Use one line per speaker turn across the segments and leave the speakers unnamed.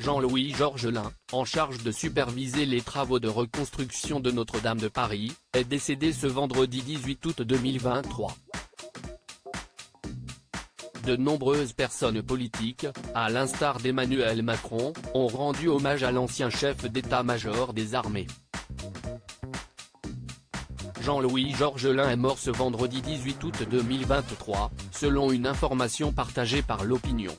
Jean-Louis Georgelin, en charge de superviser les travaux de reconstruction de Notre-Dame de Paris, est décédé ce vendredi 18 août 2023. De nombreuses personnes politiques, à l'instar d'Emmanuel Macron, ont rendu hommage à l'ancien chef d'état-major des armées. Jean-Louis Georgelin est mort ce vendredi 18 août 2023, selon une information partagée par l'opinion.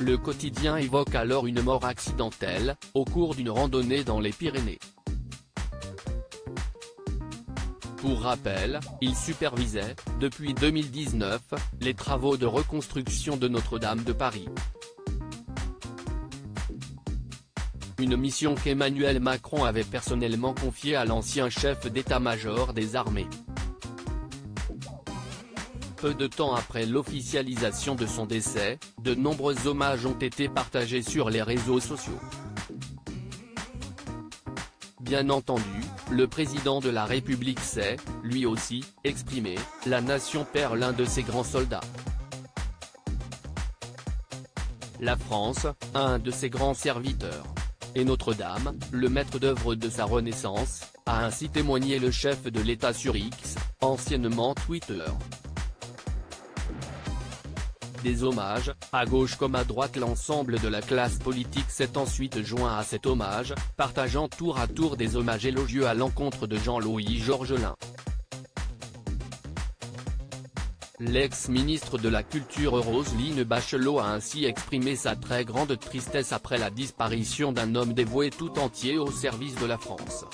Le quotidien évoque alors une mort accidentelle, au cours d'une randonnée dans les Pyrénées. Pour rappel, il supervisait, depuis 2019, les travaux de reconstruction de Notre-Dame de Paris. Une mission qu'Emmanuel Macron avait personnellement confiée à l'ancien chef d'état-major des armées. Peu de temps après l'officialisation de son décès, de nombreux hommages ont été partagés sur les réseaux sociaux. Bien entendu, le président de la République s'est, lui aussi, exprimé, la nation perd l'un de ses grands soldats. La France, un de ses grands serviteurs. Et Notre-Dame, le maître d'œuvre de sa renaissance, a ainsi témoigné le chef de l'État sur X, anciennement Twitter. Des hommages, à gauche comme à droite. L'ensemble de la classe politique s'est ensuite joint à cet hommage, partageant tour à tour des hommages élogieux à l'encontre de Jean-Louis Georgelin. L'ex-ministre de la Culture Roselyne Bachelot a ainsi exprimé sa très grande tristesse après la disparition d'un homme dévoué tout entier au service de la France.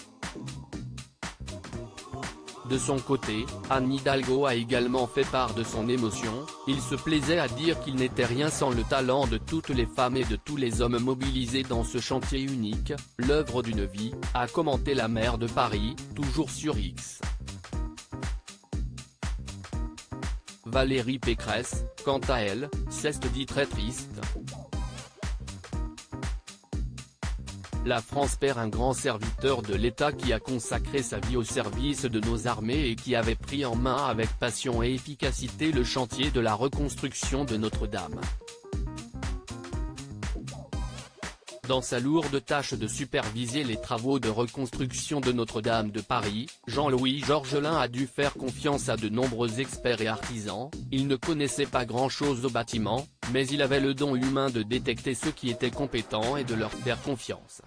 De son côté, Anne Hidalgo a également fait part de son émotion. Il se plaisait à dire qu'il n'était rien sans le talent de toutes les femmes et de tous les hommes mobilisés dans ce chantier unique, l'œuvre d'une vie, a commenté la maire de Paris, toujours sur X. Valérie Pécresse, quant à elle, s'est dit très triste. La France perd un grand serviteur de l'État qui a consacré sa vie au service de nos armées et qui avait pris en main avec passion et efficacité le chantier de la reconstruction de Notre-Dame. Dans sa lourde tâche de superviser les travaux de reconstruction de Notre-Dame de Paris, Jean-Louis Georgelin a dû faire confiance à de nombreux experts et artisans. Il ne connaissait pas grand-chose au bâtiment, mais il avait le don humain de détecter ceux qui étaient compétents et de leur faire confiance.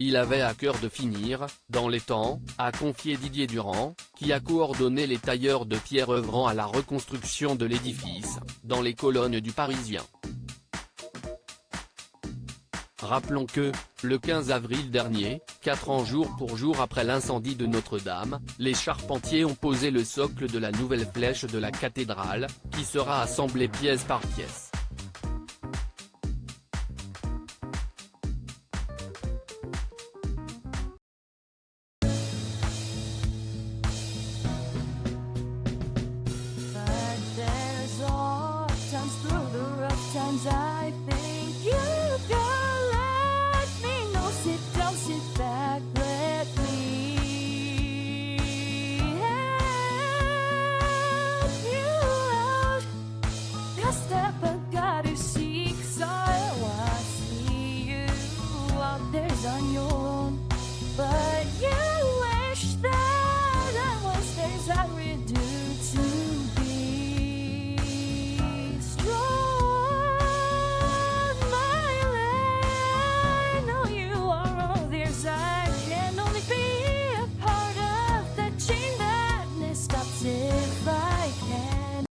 Il avait à cœur de finir, dans les temps, a confié Didier Durand, qui a coordonné les tailleurs de pierre œuvrant à la reconstruction de l'édifice, dans les colonnes du Parisien. Rappelons que, le 15 avril dernier, 4 ans jour pour jour après l'incendie de Notre-Dame, les charpentiers ont posé le socle de la nouvelle flèche de la cathédrale, qui sera assemblée pièce par pièce.